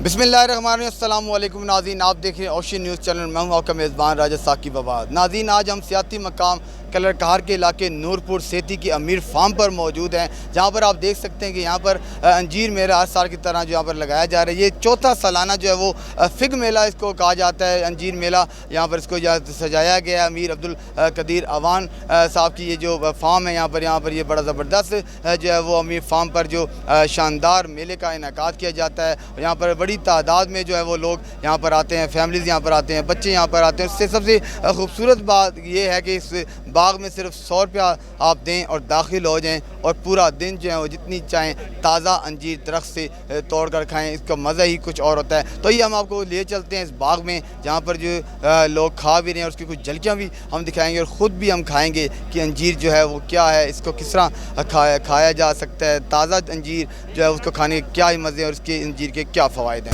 बिस्मिल्लाहिर्रहमानिर्रहीम। अस्सलाम वालेकुम नाज़रीन, आप देख रहे हैं ओशन न्यूज़ चैनल। मैं हूं आपका मेज़बान राजा साकिब आबाद। नाज़रीन, आज हम सियाती मकाम कलरकहार के इलाके नूरपुर सेती की अमीर फार्म पर मौजूद हैं, जहां पर आप देख सकते हैं कि यहां पर अंजीर मेला हर साल की तरह जो यहाँ पर लगाया जा रहा है। ये चौथा सालाना जो है वो फ़िग मेला इसको कहा जाता है, अंजीर मेला। यहाँ पर इसको सजाया गया है। अमीर अब्दुल कदीर अवान साहब की ये जो फार्म है, यहाँ पर ये बड़ा ज़बरदस्त जो है वो अमीर फार्म पर जो शानदार मेले का इनेकाद किया जाता है। यहाँ पर बड़ी तादाद में जो है वो लोग यहाँ पर आते हैं, फैमिलीज़ यहाँ पर आते हैं, बच्चे यहाँ पर आते हैं। उससे सबसे खूबसूरत बात ये है कि इस बाग में सिर्फ 100 रुपया आप दें और दाखिल हो जाएं और पूरा दिन जो है वो जितनी चाहें ताज़ा अंजीर दरख्त से तोड़ कर खाएँ। इसका मज़ा ही कुछ और होता है। तो ये हम आपको ले चलते हैं इस बाग में, जहाँ पर जो लोग खा भी रहे हैं और उसकी कुछ झलकियाँ भी हम दिखाएंगे और ख़ुद भी हम खाएँगे कि अंजीर जो है वो क्या है, इसको किस तरह खाया जा सकता है। ताज़ा अंजीर जो है उसको खाने के क्या ही मज़े हैं और इसके अंजीर के क्या फ़वाइद हैं।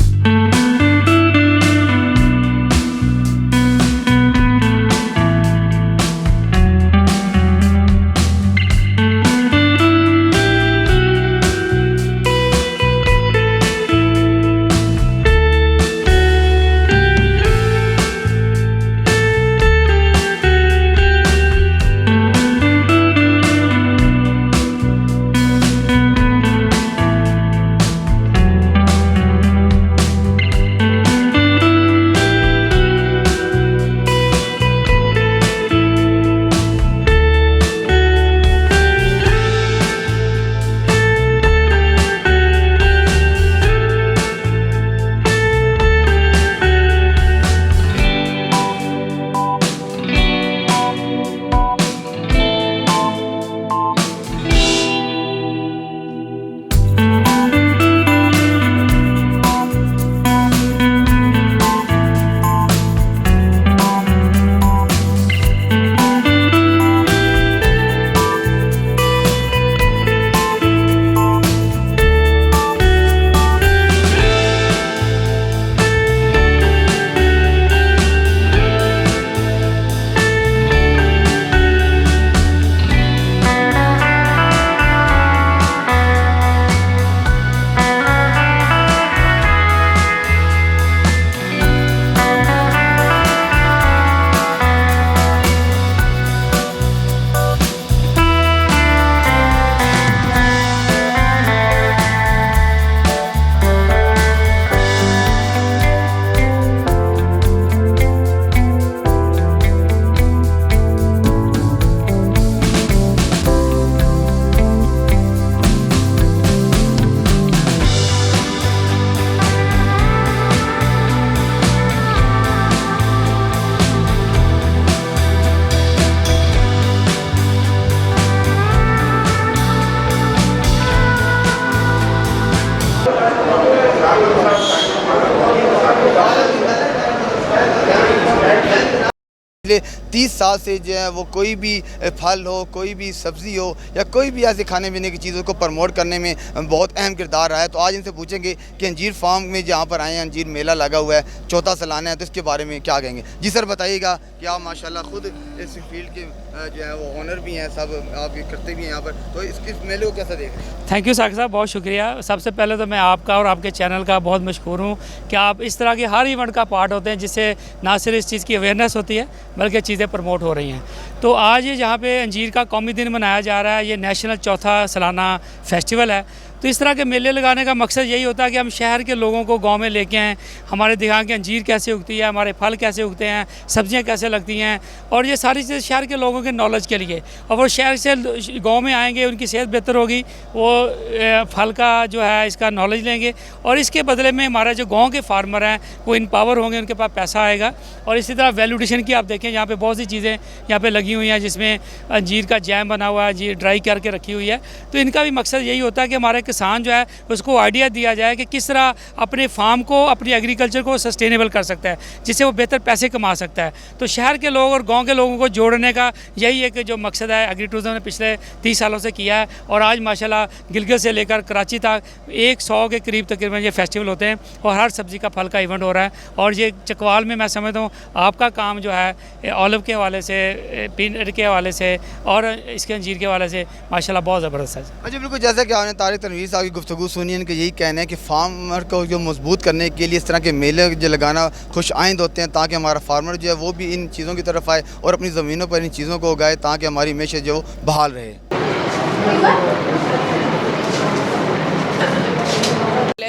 पिछले 30 साल से जो है वो कोई भी फल हो, कोई भी सब्ज़ी हो या कोई भी ऐसे खाने पीने की चीज़ों को प्रमोट करने में बहुत अहम किरदार रहा है। तो आज इनसे पूछेंगे कि अंजीर फार्म में जहाँ पर आए हैं, अंजीर मेला लगा हुआ है, चौथा सालाना है, तो इसके बारे में क्या कहेंगे। जी सर, बताइएगा कि आप माशाल्लाह खुद इस फील्ड के जो है वो ऑनर भी हैं, सब आप ये करते भी हैं यहाँ पर, तो इस मेले को कैसा देख रहे हैं। थैंक यू साकिब साहब, बहुत शुक्रिया। सबसे पहले तो मैं आपका और आपके चैनल का बहुत मशहूर हूँ कि आप इस तरह के हर इवेंट का पार्ट होते हैं, जिससे ना सिर्फ इस चीज़ की अवेयरनेस होती है बल्कि चीज़ें प्रमोट हो रही हैं। तो आज ये जहाँ पे अंजीर का कौमी दिन मनाया जा रहा है, ये नेशनल चौथा सालाना फेस्टिवल है। तो इस तरह के मेले लगाने का मकसद यही होता है कि हम शहर के लोगों को गांव में लेके आएँ, हमारे दिखाएं कि अंजीर कैसे उगती है, हमारे फल कैसे उगते हैं, सब्जियां कैसे लगती हैं, और ये सारी चीज़ें शहर के लोगों के नॉलेज के लिए। और वो शहर से गांव में आएंगे, उनकी सेहत बेहतर होगी, वो फल का जो है इसका नॉलेज लेंगे, और इसके बदले में हमारा जो गाँव के फार्मर हैं वो इम्पावर होंगे, उनके पास पैसा आएगा। और इसी तरह वैल्यूडेशन की आप देखें, यहाँ पर बहुत सी चीज़ें यहाँ पर लगी हुई हैं, जिसमें अंजीर का जैम बना हुआ है, अंजीर ड्राई करके रखी हुई है। तो इनका भी मकसद यही होता है कि हमारे किसान जो है उसको आइडिया दिया जाए कि किस तरह अपने फार्म को, अपनी एग्रीकल्चर को सस्टेनेबल कर सकता है, जिससे वो बेहतर पैसे कमा सकता है। तो शहर के लोग और गांव के लोगों को जोड़ने का यही एक जो मकसद है एग्री टूरिज्म ने पिछले 30 सालों से किया है। और आज माशाल्लाह गिलगित से लेकर कराची तक 100 के करीब तकरीबन ये फेस्टिवल होते हैं और हर सब्ज़ी का फल का इवेंट हो रहा है। और ये चकवाल में मैं समझता हूँ आपका काम जो है ऑलिव के हवाले से, पीनट के हवाले से और इसके अंजीर के हवाले से माशाल्लाह बहुत ज़बरदस्त है। अच्छा, बिल्कुल जैसा कि आपने तारीख तनवीर रणवीर साहब की गुफ्तगू सुनी, इनका यही कहना है कि फार्मर को जो मजबूत करने के लिए इस तरह के मेले जो लगाना खुश आइंद होते हैं, ताकि हमारा फार्मर जो है वो भी इन चीज़ों की तरफ आए और अपनी ज़मीनों पर इन चीज़ों को उगाए, ताकि हमारी मैशत जो बहाल रहे।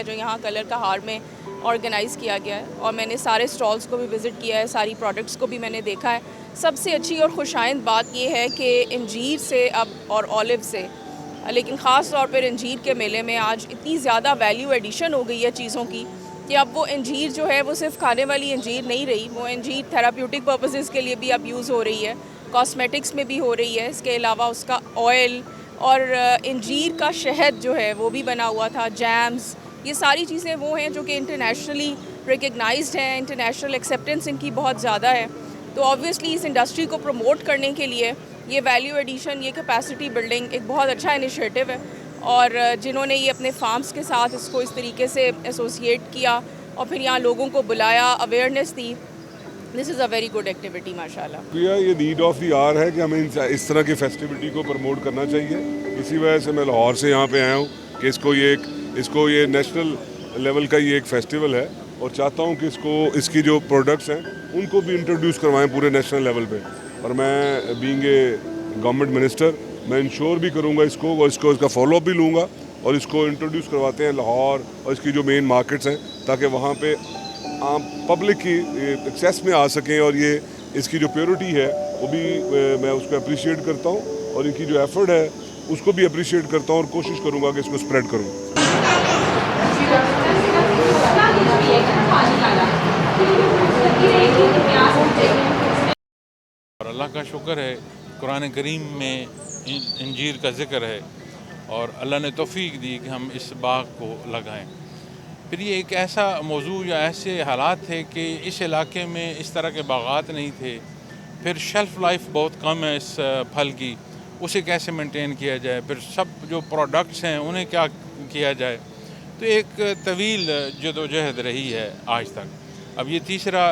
जो यहाँ कलर का हार में ऑर्गेनाइज़ किया गया है और मैंने सारे स्टॉल्स को भी विज़िट किया है, सारी प्रोडक्ट्स को भी मैंने देखा है। सबसे अच्छी और खुशाइंद बात ये है कि इंजीर से अब और ऑलिव से, लेकिन ख़ास तौर पर इंजीर के मेले में आज इतनी ज़्यादा वैल्यू एडिशन हो गई है चीज़ों की कि अब वो इंजीर जो है वो सिर्फ खाने वाली इंजीर नहीं रही, वो इंजीर थेराप्यूटिक पर्पसेस के लिए भी अब यूज़ हो रही है, कॉस्मेटिक्स में भी हो रही है। इसके अलावा उसका ऑयल और इंजीर का शहद जो है वो भी बना हुआ था, जैम्स, ये सारी चीज़ें वो हैं जो कि इंटरनेशनली रिकग्नाइज्ड हैं, इंटरनेशनल एक्सेप्टेंस इनकी बहुत ज़्यादा है। तो ऑब्वियसली इस इंडस्ट्री को प्रमोट करने के लिए ये वैल्यू एडिशन, ये कैपेसिटी बिल्डिंग एक बहुत अच्छा इनिशिएटिव है और जिन्होंने ये अपने फार्म्स के साथ इसको इस तरीके से एसोसिएट किया और फिर यहाँ लोगों को बुलाया, awareness the, this is a very good activity माशाल्लाह। ये नीड ऑफ द आवर है कि हमें इस तरह की फेस्टिविटी को प्रमोट करना चाहिए। इसी वजह से मैं लाहौर से यहाँ पे आया हूँ कि इसको ये नेशनल लेवल का ये एक फेस्टिवल है और चाहता हूँ कि इसकी जो प्रोडक्ट्स हैं उनको भी इंट्रोड्यूस करवाएं पूरे नेशनल लेवल पे। और मैं बीइंग ए गवर्नमेंट मिनिस्टर मैं इंश्योर भी करूँगा इसको और इसका फॉलोअप भी लूँगा और इसको इंट्रोड्यूस करवाते हैं लाहौर और इसकी जो मेन मार्केट्स हैं, ताकि वहाँ पे आम पब्लिक की एक्सेस में आ सकें। और ये इसकी जो प्योरिटी है वो भी मैं उसको अप्रिशिएट करता हूँ और इनकी जो एफर्ट है उसको भी अप्रिशिएट करता हूँ और कोशिश करूँगा कि इसको स्प्रेड करूँ। और अल्लाह का शुक्र है, कुरान करीम में इंजीर का ज़िक्र है और अल्लाह ने तौफीक दी कि हम इस बाग को लगाएं। फिर ये एक ऐसा मौजू या ऐसे हालात थे कि इस इलाके में इस तरह के बागात नहीं थे। फिर शेल्फ़ लाइफ बहुत कम है इस फल की, उसे कैसे मेंटेन किया जाए, फिर सब जो प्रोडक्ट्स हैं उन्हें क्या किया जाए। तो एक तवील जदोजहद रही है आज तक। अब ये तीसरा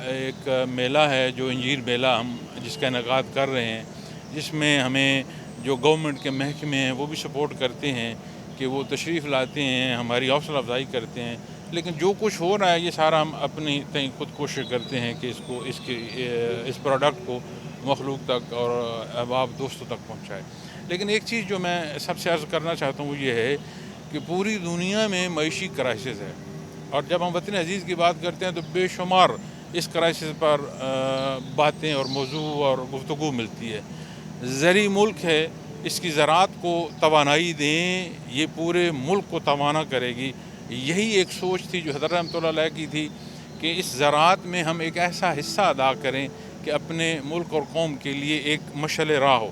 एक मेला है जो इंजीर मेला हम जिसका इनेकाद कर रहे हैं, जिसमें हमें जो गवर्नमेंट के महकमे हैं वो भी सपोर्ट करते हैं कि वो तशरीफ़ लाते हैं, हमारी हौसला अफजाई करते हैं। लेकिन जो कुछ हो रहा है ये सारा हम अपनी तय खुद कोशिश करते हैं कि इस प्रोडक्ट को मखलूक तक और अहबाब दोस्तों तक पहुँचाए। लेकिन एक चीज़ जो मैं सबसे अर्ज़ करना चाहता हूँ वो ये है कि पूरी दुनिया में मईशी क्राइसिस है और जब हम वतन अजीज़ की बात करते हैं तो बेशुमार इस क्राइसिस पर बातें और मौजू और गुफ्तगू मिलती है। ज़री मुल्क है, इसकी ज़राअत को तवानाई दें, ये पूरे मुल्क को तवाना करेगी। यही एक सोच थी जो हज़रत रहमतुल्लाह अलैह की थी कि इस ज़राअत में हम एक ऐसा हिस्सा अदा करें कि अपने मुल्क और कौम के लिए एक मशअल राह हो।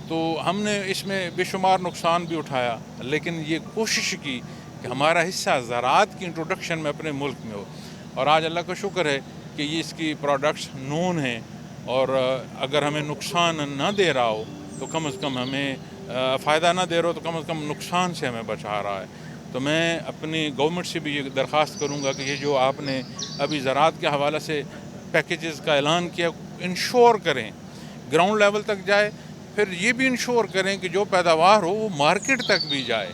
तो हमने इसमें बेशुमार नुकसान भी उठाया, लेकिन ये कोशिश की कि हमारा हिस्सा ज़राअत की इंट्रोडक्शन में अपने मुल्क में हो। और आज अल्लाह का शुक्र है कि ये इसकी प्रोडक्ट्स नोन हैं और अगर हमें नुकसान ना दे रहा हो तो कम से कम हमें फ़ायदा ना दे रहा हो तो कम से कम नुकसान से हमें बचा रहा है। तो मैं अपनी गवर्नमेंट से भी ये दरख्वास्त करूँगा कि ये जो आपने अभी ज़राअत के हवाले से पैकेजेस का ऐलान किया, इंश्योर करें ग्राउंड लेवल तक जाए। फिर ये भी इंश्योर करें कि जो पैदावार हो वो मार्केट तक भी जाए।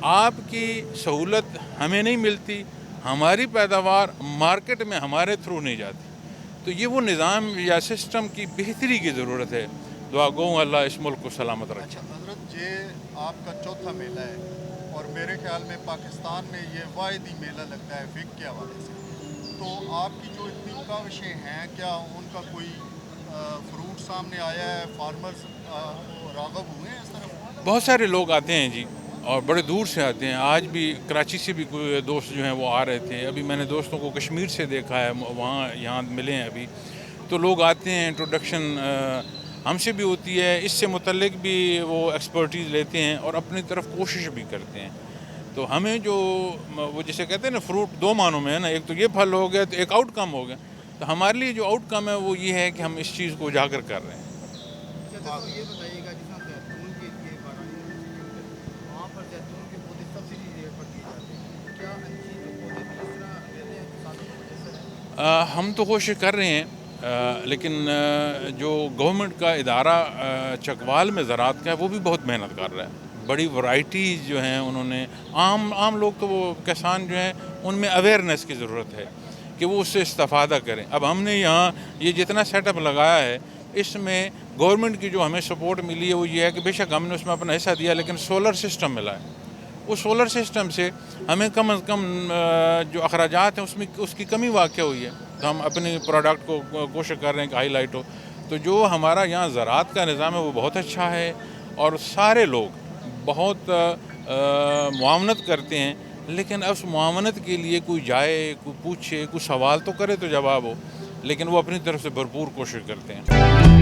आपकी सहूलत हमें नहीं मिलती, हमारी पैदावार मार्केट में हमारे थ्रू नहीं जाती। तो ये वो निज़ाम या सिस्टम की बेहतरी की ज़रूरत है। दुआ गो अल्लाह इस मुल्क को सलामत रखे। अच्छा हज़रत, ये आपका चौथा मेला है और मेरे ख्याल में पाकिस्तान में ये वाहिदी मेला लगता है फिग के हवाले से। तो आपकी जो इतनी काविशें हैं, क्या उनका कोई फ्रूट सामने आया है? फार्मर्स राग़ब हुए हैं इस तरफ? बहुत सारे लोग आते हैं जी और बड़े दूर से आते हैं। आज भी कराची से भी कोई दोस्त जो हैं वो आ रहे थे। अभी मैंने दोस्तों को कश्मीर से देखा है, वहाँ यहाँ मिले हैं अभी। तो लोग आते हैं, इंट्रोडक्शन हमसे भी होती है, इससे मुतल्लिक भी वो एक्सपर्टीज़ लेते हैं और अपनी तरफ कोशिश भी करते हैं। तो हमें जो वो जिसे कहते हैं ना फ्रूट दो मानों में है ना, एक तो ये फल हो गया तो एक आउटकम हो गया। तो हमारे लिए जो आउटकम है वो ये है कि हम इस चीज़ को उजागर कर रहे हैं। ये बताइएगा जिस जैतून के लिए वहाँ पर जैतून के पौधे सब्सिडी रेट पर दिए जाते हैं, क्या अंजीर के पौधे भी इस तरह देते हैं किसानों को? हम तो कोशिश कर रहे हैं, लेकिन जो गवर्नमेंट का इदारा चकवाल में ज़राअत का है वो भी बहुत मेहनत कर रहा है। بڑی ورائٹیز جو ہیں انہوں نے. عام لوگ تو وہ کسان جو ہیں ان میں اویئرنیس کی ضرورت ہے کہ وہ اس سے استفادہ کریں. اب ہم نے یہاں یہ جتنا سیٹ اپ لگایا ہے اس میں گورنمنٹ کی جو ہمیں سپورٹ ملی ہے وہ یہ ہے کہ بے شک ہم نے اس میں اپنا حصہ دیا لیکن سولر سسٹم ملا ہے. اس سولر سسٹم سے ہمیں کم از کم جو اخراجات ہیں اس کی کمی واقع ہوئی ہے. تو ہم اپنی پروڈکٹ کو کوشش کر رہے ہیں کہ ہائی لائٹ ہو. تو جو ہمارا یہاں زراعت کا نظام ہے وہ بہت اچھا ہے اور سارے لوگ بہت معاونت کرتے ہیں. لیکن اس معاونت کے لیے کوئی جائے, کوئی پوچھے, کوئی سوال تو کرے تو جواب ہو, لیکن وہ اپنی طرف سے بھرپور کوشش کرتے ہیں.